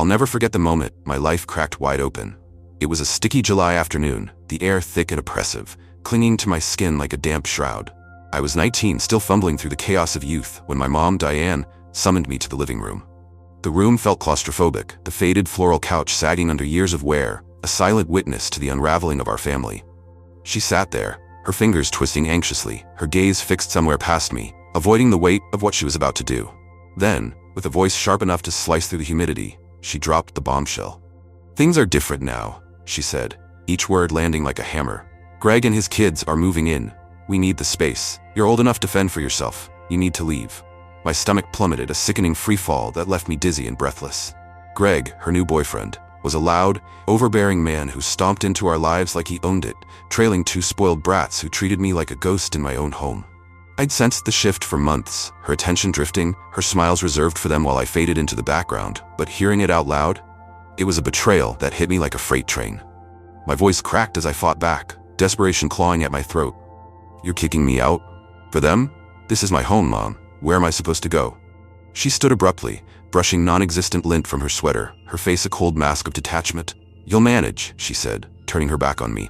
I'll never forget the moment my life cracked wide open. It was a sticky July afternoon, the air thick and oppressive, clinging to my skin like a damp shroud. I was 19, still fumbling through the chaos of youth, when my mom, Diane, summoned me to the living room. The room felt claustrophobic, the faded floral couch sagging under years of wear, a silent witness to the unraveling of our family. She sat there, her fingers twisting anxiously, her gaze fixed somewhere past me, avoiding the weight of what she was about to do. Then, with a voice sharp enough to slice through the humidity, she dropped the bombshell. "Things are different now," she said, each word landing like a hammer. "Greg and his kids are moving in. We need the space. You're old enough to fend for yourself. You need to leave." My stomach plummeted, a sickening freefall that left me dizzy and breathless. Greg, her new boyfriend, was a loud, overbearing man who stomped into our lives like he owned it, trailing two spoiled brats who treated me like a ghost in my own home. I'd sensed the shift for months, her attention drifting, her smiles reserved for them while I faded into the background, but hearing it out loud, it was a betrayal that hit me like a freight train. My voice cracked as I fought back, desperation clawing at my throat. "You're kicking me out? For them? This is my home, Mom. Where am I supposed to go?" She stood abruptly, brushing non-existent lint from her sweater, her face a cold mask of detachment. "You'll manage," she said, turning her back on me.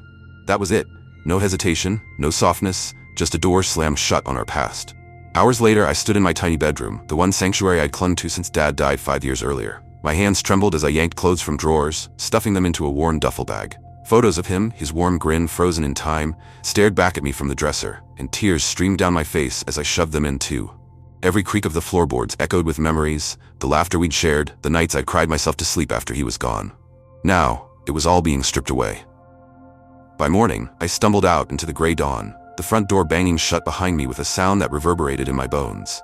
That was it. No hesitation, no softness, just a door slammed shut on our past. Hours later, I stood in my tiny bedroom, the one sanctuary I'd clung to since Dad died 5 years earlier. My hands trembled as I yanked clothes from drawers, stuffing them into a worn duffel bag. Photos of him, his warm grin frozen in time, stared back at me from the dresser, and tears streamed down my face as I shoved them in too. Every creak of the floorboards echoed with memories, the laughter we'd shared, the nights I'd cried myself to sleep after he was gone. Now, it was all being stripped away. By morning, I stumbled out into the gray dawn, the front door banging shut behind me with a sound that reverberated in my bones.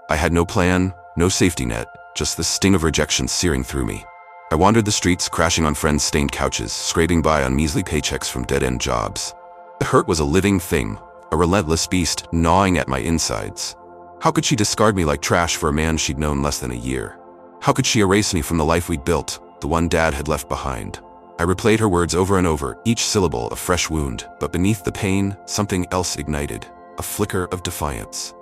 I had no plan, no safety net, just the sting of rejection searing through me. I wandered the streets, crashing on friends' stained couches, scraping by on measly paychecks from dead-end jobs. The hurt was a living thing, a relentless beast gnawing at my insides. How could she discard me like trash for a man she'd known less than a year? How could she erase me from the life we'd built, the one Dad had left behind? I replayed her words over and over, each syllable a fresh wound, but beneath the pain, something else ignited, a flicker of defiance.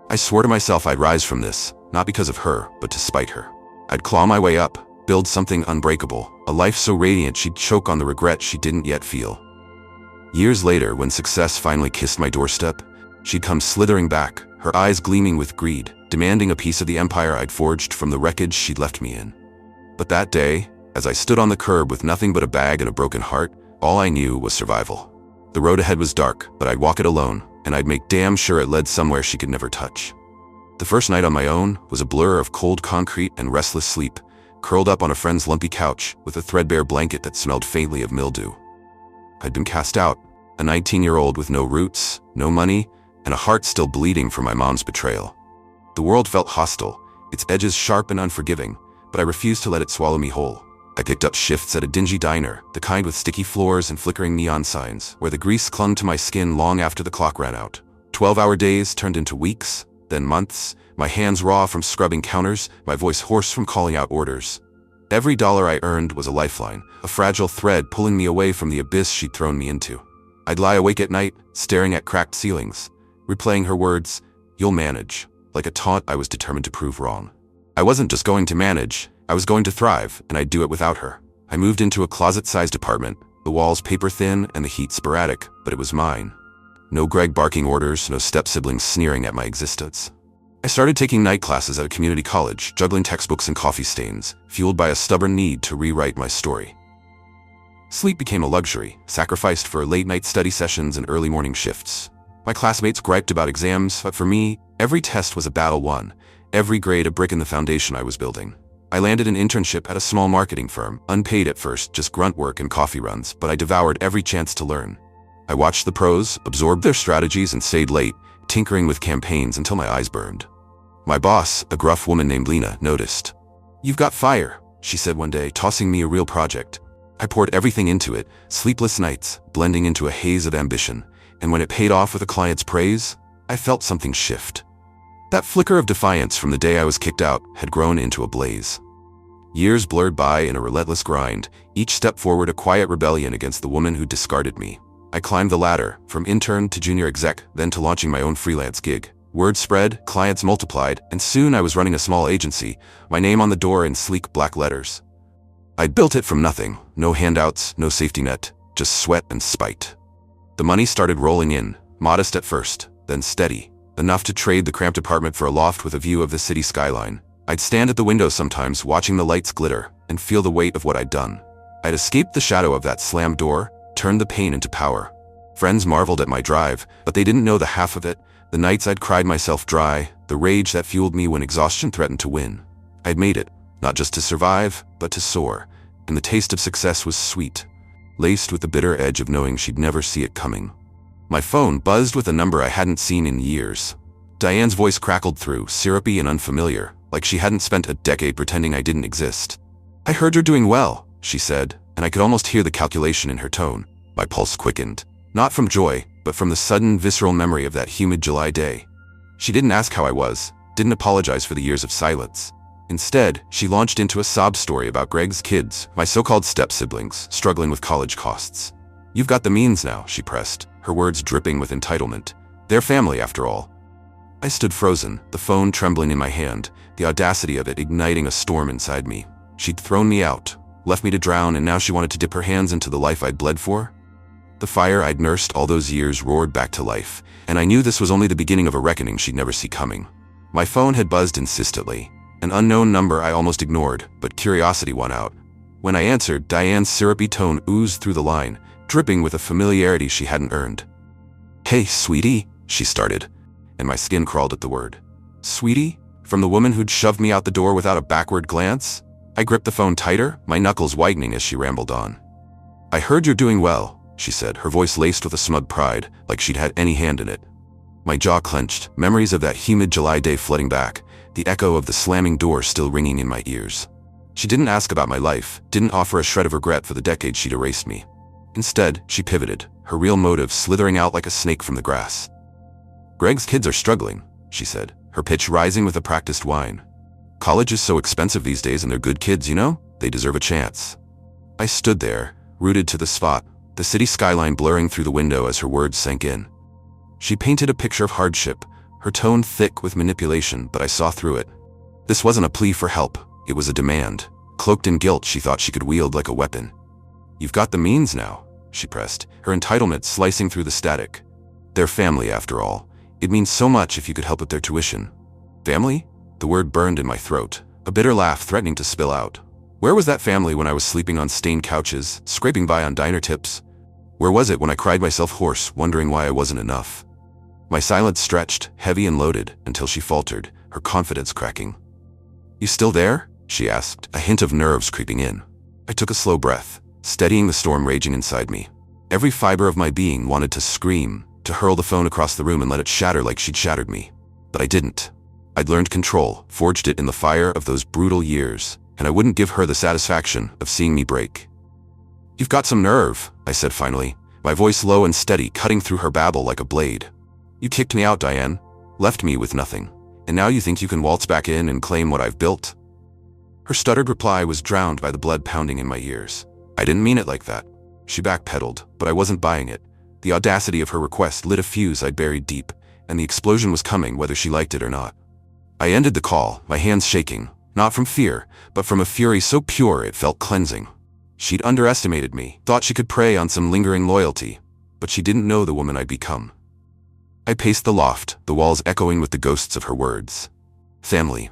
I swore to myself I'd rise from this, not because of her, but to spite her. I'd claw my way up, build something unbreakable, a life so radiant she'd choke on the regret she didn't yet feel. Years later, when success finally kissed my doorstep, she'd come slithering back, her eyes gleaming with greed, demanding a piece of the empire I'd forged from the wreckage she'd left me in. But that day, as I stood on the curb with nothing but a bag and a broken heart, all I knew was survival. The road ahead was dark, but I'd walk it alone, and I'd make damn sure it led somewhere she could never touch. The first night on my own was a blur of cold concrete and restless sleep, curled up on a friend's lumpy couch with a threadbare blanket that smelled faintly of mildew. I'd been cast out, a 19-year-old with no roots, no money, and a heart still bleeding from my mom's betrayal. The world felt hostile, its edges sharp and unforgiving, but I refused to let it swallow me whole. I picked up shifts at a dingy diner, the kind with sticky floors and flickering neon signs, where the grease clung to my skin long after the clock ran out. 12-hour days turned into weeks, then months, my hands raw from scrubbing counters, my voice hoarse from calling out orders. Every dollar I earned was a lifeline, a fragile thread pulling me away from the abyss she'd thrown me into. I'd lie awake at night, staring at cracked ceilings, replaying her words, "You'll manage," like a taunt I was determined to prove wrong. I wasn't just going to manage, I was going to thrive, and I'd do it without her. I moved into a closet-sized apartment, the walls paper-thin and the heat sporadic, but it was mine. No Greg barking orders, no step-siblings sneering at my existence. I started taking night classes at a community college, juggling textbooks and coffee stains, fueled by a stubborn need to rewrite my story. Sleep became a luxury, sacrificed for late-night study sessions and early morning shifts. My classmates griped about exams, but for me, every test was a battle won, every grade a brick in the foundation I was building. I landed an internship at a small marketing firm, unpaid at first, just grunt work and coffee runs, but I devoured every chance to learn. I watched the pros, absorbed their strategies, and stayed late, tinkering with campaigns until my eyes burned. My boss, a gruff woman named Lena, noticed. "You've got fire," she said one day, tossing me a real project. I poured everything into it, sleepless nights, blending into a haze of ambition, and when it paid off with a client's praise, I felt something shift. That flicker of defiance from the day I was kicked out had grown into a blaze. Years blurred by in a relentless grind, each step forward a quiet rebellion against the woman who discarded me. I climbed the ladder, from intern to junior exec, then to launching my own freelance gig. Word spread, clients multiplied, and soon I was running a small agency, my name on the door in sleek black letters. I'd built it from nothing. No handouts, no safety net, just sweat and spite. The money started rolling in, modest at first, then steady, enough to trade the cramped apartment for a loft with a view of the city skyline. I'd stand at the window sometimes watching the lights glitter and feel the weight of what I'd done. I'd escaped the shadow of that slammed door, turned the pain into power. Friends marveled at my drive, but they didn't know the half of it, the nights I'd cried myself dry, the rage that fueled me when exhaustion threatened to win. I'd made it, not just to survive, but to soar, and the taste of success was sweet, laced with the bitter edge of knowing she'd never see it coming. My phone buzzed with a number I hadn't seen in years. Diane's voice crackled through, syrupy and unfamiliar, like she hadn't spent a decade pretending I didn't exist. "I heard you're doing well," she said, and I could almost hear the calculation in her tone. My pulse quickened, not from joy, but from the sudden, visceral memory of that humid July day. She didn't ask how I was, didn't apologize for the years of silence. Instead, she launched into a sob story about Greg's kids, my so-called step-siblings, struggling with college costs. "You've got the means now," she pressed, her words dripping with entitlement. "They're family, after all." I stood frozen, the phone trembling in my hand, the audacity of it igniting a storm inside me. She'd thrown me out, left me to drown, and now she wanted to dip her hands into the life I'd bled for? The fire I'd nursed all those years roared back to life, and I knew this was only the beginning of a reckoning she'd never see coming. My phone had buzzed insistently, an unknown number I almost ignored, but curiosity won out. When I answered, Diane's syrupy tone oozed through the line, dripping with a familiarity she hadn't earned. "Hey, sweetie," she started, and my skin crawled at the word. Sweetie? From the woman who'd shoved me out the door without a backward glance? I gripped the phone tighter, my knuckles whitening as she rambled on. "I heard you're doing well," she said, her voice laced with a smug pride, like she'd had any hand in it. My jaw clenched, memories of that humid July day flooding back, the echo of the slamming door still ringing in my ears. She didn't ask about my life, didn't offer a shred of regret for the decade she'd erased me. Instead, she pivoted, her real motive slithering out like a snake from the grass. "Greg's kids are struggling," she said, her pitch rising with a practiced whine. "College is so expensive these days and they're good kids, you know? They deserve a chance." I stood there, rooted to the spot, the city skyline blurring through the window as her words sank in. She painted a picture of hardship, her tone thick with manipulation, but I saw through it. This wasn't a plea for help, it was a demand, cloaked in guilt she thought she could wield like a weapon. "You've got the means now," she pressed, her entitlement slicing through the static. "They're family, after all. It means so much if you could help with their tuition." Family? The word burned in my throat, a bitter laugh threatening to spill out. Where was that family when I was sleeping on stained couches, scraping by on diner tips? Where was it when I cried myself hoarse, wondering why I wasn't enough? My silence stretched, heavy and loaded, until she faltered, her confidence cracking. "You still there?" she asked, a hint of nerves creeping in. I took a slow breath, steadying the storm raging inside me. Every fiber of my being wanted to scream, to hurl the phone across the room and let it shatter like she'd shattered me. But I didn't. I'd learned control, forged it in the fire of those brutal years, and I wouldn't give her the satisfaction of seeing me break. "You've got some nerve," I said finally, my voice low and steady, cutting through her babble like a blade. "You kicked me out, Diane, left me with nothing, and now you think you can waltz back in and claim what I've built?" Her stuttered reply was drowned by the blood pounding in my ears. "I didn't mean it like that." She backpedaled, but I wasn't buying it. The audacity of her request lit a fuse I'd buried deep, and the explosion was coming whether she liked it or not. I ended the call, my hands shaking, not from fear, but from a fury so pure it felt cleansing. She'd underestimated me, thought she could prey on some lingering loyalty, but she didn't know the woman I'd become. I paced the loft, the walls echoing with the ghosts of her words. Family.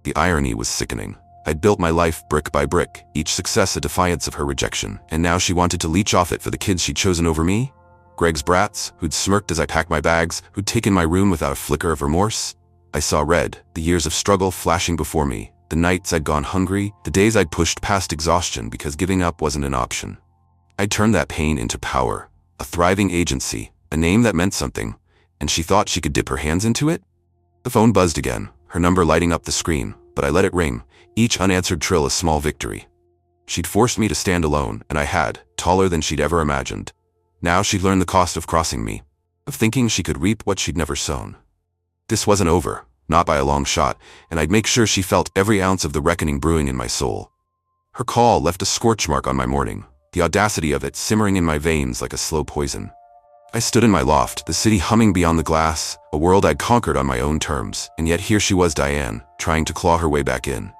The irony was sickening. I'd built my life brick by brick, each success a defiance of her rejection, and now she wanted to leech off it for the kids she'd chosen over me? Greg's brats, who'd smirked as I packed my bags, who'd taken my room without a flicker of remorse? I saw red, the years of struggle flashing before me, the nights I'd gone hungry, the days I'd pushed past exhaustion because giving up wasn't an option. I'd turned that pain into power, a thriving agency, a name that meant something, and she thought she could dip her hands into it? The phone buzzed again, her number lighting up the screen, but I let it ring, each unanswered trill a small victory. She'd forced me to stand alone, and I had, taller than she'd ever imagined. Now she'd learned the cost of crossing me, of thinking she could reap what she'd never sown. This wasn't over, not by a long shot, and I'd make sure she felt every ounce of the reckoning brewing in my soul. Her call left a scorch mark on my morning, the audacity of it simmering in my veins like a slow poison. I stood in my loft, the city humming beyond the glass, a world I'd conquered on my own terms, and yet here she was, Diane, trying to claw her way back in.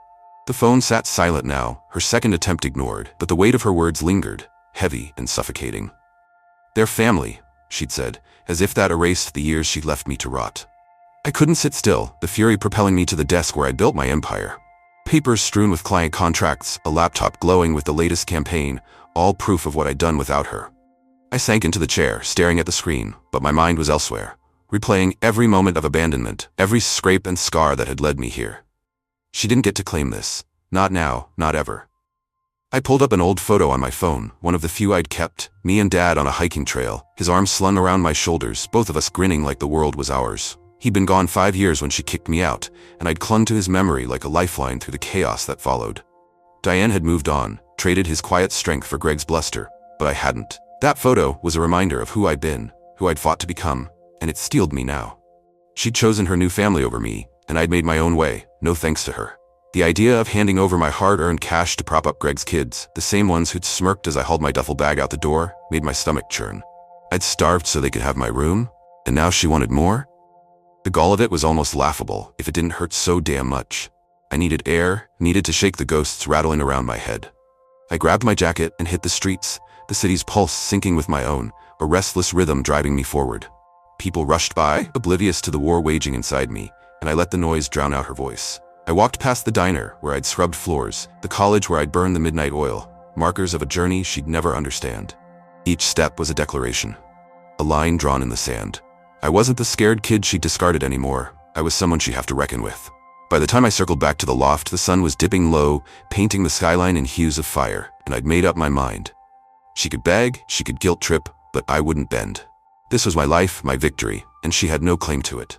The phone sat silent now, her second attempt ignored, but the weight of her words lingered, heavy and suffocating. "They're family," she'd said, as if that erased the years she'd left me to rot. I couldn't sit still, the fury propelling me to the desk where I'd built my empire. Papers strewn with client contracts, a laptop glowing with the latest campaign, all proof of what I'd done without her. I sank into the chair, staring at the screen, but my mind was elsewhere, replaying every moment of abandonment, every scrape and scar that had led me here. She didn't get to claim this. Not now, not ever. I pulled up an old photo on my phone, one of the few I'd kept, me and Dad on a hiking trail, his arms slung around my shoulders, both of us grinning like the world was ours. He'd been gone 5 years when she kicked me out, and I'd clung to his memory like a lifeline through the chaos that followed. Diane had moved on, traded his quiet strength for Greg's bluster, but I hadn't. That photo was a reminder of who I'd been, who I'd fought to become, and it steeled me now. She'd chosen her new family over me, and I'd made my own way, no thanks to her. The idea of handing over my hard-earned cash to prop up Greg's kids, the same ones who'd smirked as I hauled my duffel bag out the door, made my stomach churn. I'd starved so they could have my room, and now she wanted more? The gall of it was almost laughable, if it didn't hurt so damn much. I needed air, needed to shake the ghosts rattling around my head. I grabbed my jacket and hit the streets, the city's pulse syncing with my own, a restless rhythm driving me forward. People rushed by, oblivious to the war waging inside me, and I let the noise drown out her voice. I walked past the diner, where I'd scrubbed floors, the college where I'd burned the midnight oil, markers of a journey she'd never understand. Each step was a declaration, a line drawn in the sand. I wasn't the scared kid she'd discarded anymore. I was someone she'd have to reckon with. By the time I circled back to the loft, the sun was dipping low, painting the skyline in hues of fire, and I'd made up my mind. She could beg, she could guilt trip, but I wouldn't bend. This was my life, my victory, and she had no claim to it.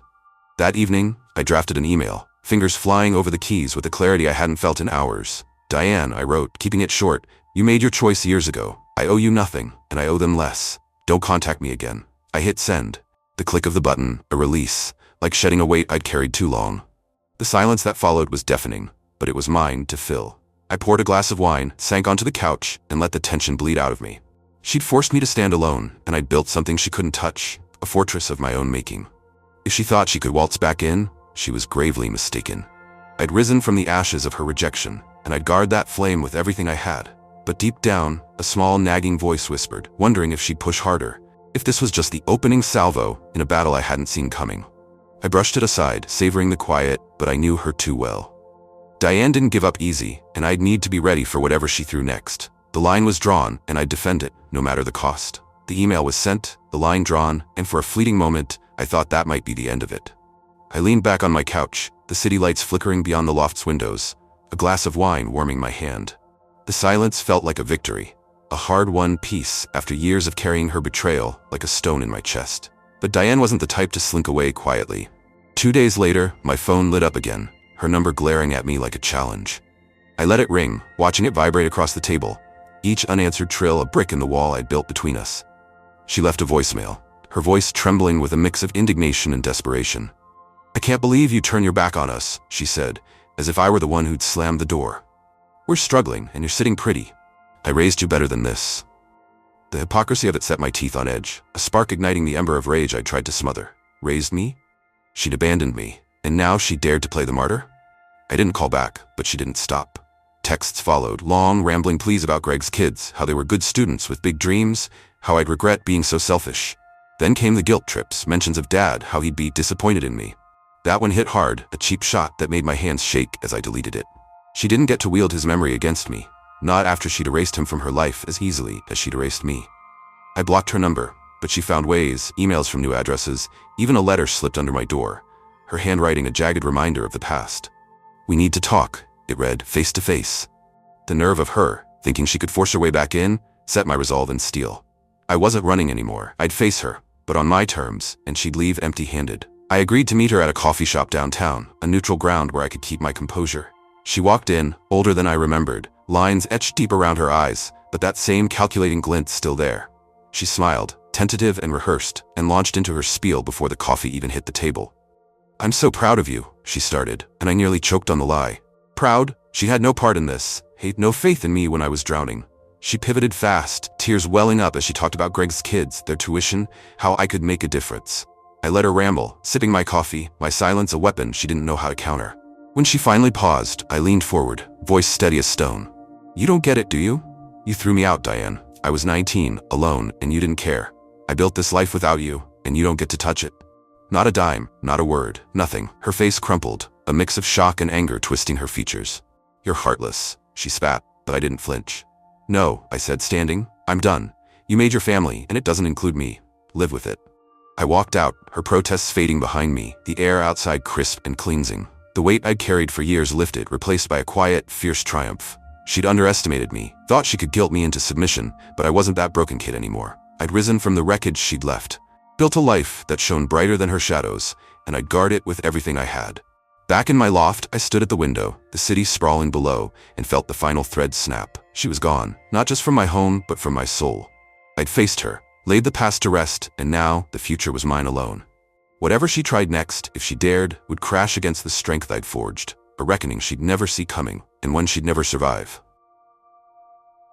That evening, I drafted an email, fingers flying over the keys with a clarity I hadn't felt in hours. "Diane," I wrote, keeping it short, "you made your choice years ago. I owe you nothing, and I owe them less. Don't contact me again." I hit send. The click of the button, a release, like shedding a weight I'd carried too long. The silence that followed was deafening, but it was mine to fill. I poured a glass of wine, sank onto the couch, and let the tension bleed out of me. She'd forced me to stand alone, and I'd built something she couldn't touch, a fortress of my own making. If she thought she could waltz back in, she was gravely mistaken. I'd risen from the ashes of her rejection, and I'd guard that flame with everything I had. But deep down, a small nagging voice whispered, wondering if she'd push harder, if this was just the opening salvo in a battle I hadn't seen coming. I brushed it aside, savoring the quiet, but I knew her too well. Diane didn't give up easy, and I'd need to be ready for whatever she threw next. The line was drawn, and I'd defend it, no matter the cost. The email was sent, the line drawn, and for a fleeting moment, I thought that might be the end of it. I leaned back on my couch, the city lights flickering beyond the loft's windows, a glass of wine warming my hand. The silence felt like a victory, a hard-won peace after years of carrying her betrayal like a stone in my chest. But Diane wasn't the type to slink away quietly. 2 days later, my phone lit up again, her number glaring at me like a challenge. I let it ring, watching it vibrate across the table, each unanswered trill a brick in the wall I'd built between us. She left a voicemail, her voice trembling with a mix of indignation and desperation. "I can't believe you turn your back on us," she said, as if I were the one who'd slammed the door. "We're struggling, and you're sitting pretty. I raised you better than this." The hypocrisy of it set my teeth on edge, a spark igniting the ember of rage I'd tried to smother. Raised me? She'd abandoned me, and now she dared to play the martyr? I didn't call back, but she didn't stop. Texts followed, long, rambling pleas about Greg's kids, how they were good students with big dreams, how I'd regret being so selfish. Then came the guilt trips, mentions of Dad, how he'd be disappointed in me. That one hit hard, a cheap shot that made my hands shake as I deleted it. She didn't get to wield his memory against me, not after she'd erased him from her life as easily as she'd erased me. I blocked her number, but she found ways, emails from new addresses, even a letter slipped under my door, her handwriting a jagged reminder of the past. "We need to talk," it read, face to face. The nerve of her, thinking she could force her way back in, set my resolve in steel. I wasn't running anymore. I'd face her, but on my terms, and she'd leave empty-handed. I agreed to meet her at a coffee shop downtown, a neutral ground where I could keep my composure. She walked in, older than I remembered, lines etched deep around her eyes, but that same calculating glint still there. She smiled, tentative and rehearsed, and launched into her spiel before the coffee even hit the table. "I'm so proud of you," she started, and I nearly choked on the lie. Proud? She had no part in this, had no faith in me when I was drowning. She pivoted fast, tears welling up as she talked about Greg's kids, their tuition, how I could make a difference. I let her ramble, sipping my coffee, my silence a weapon she didn't know how to counter. When she finally paused, I leaned forward, voice steady as stone. You don't get it, do you? You threw me out, Diane. I was 19, alone, and you didn't care. I built this life without you, and you don't get to touch it. Not a dime, not a word, nothing. Her face crumpled, a mix of shock and anger twisting her features. You're heartless, she spat, but I didn't flinch. No, I said, standing. I'm done. You made your family, and it doesn't include me. Live with it. I walked out, her protests fading behind me, the air outside crisp and cleansing. The weight I'd carried for years lifted, replaced by a quiet, fierce triumph. She'd underestimated me, thought she could guilt me into submission, but I wasn't that broken kid anymore. I'd risen from the wreckage she'd left, built a life that shone brighter than her shadows, and I'd guard it with everything I had. Back in my loft, I stood at the window, the city sprawling below, and felt the final thread snap. She was gone, not just from my home, but from my soul. I'd faced her, laid the past to rest, and now the future was mine alone. Whatever she tried next, if she dared, would crash against the strength I'd forged, a reckoning she'd never see coming, and one she'd never survive.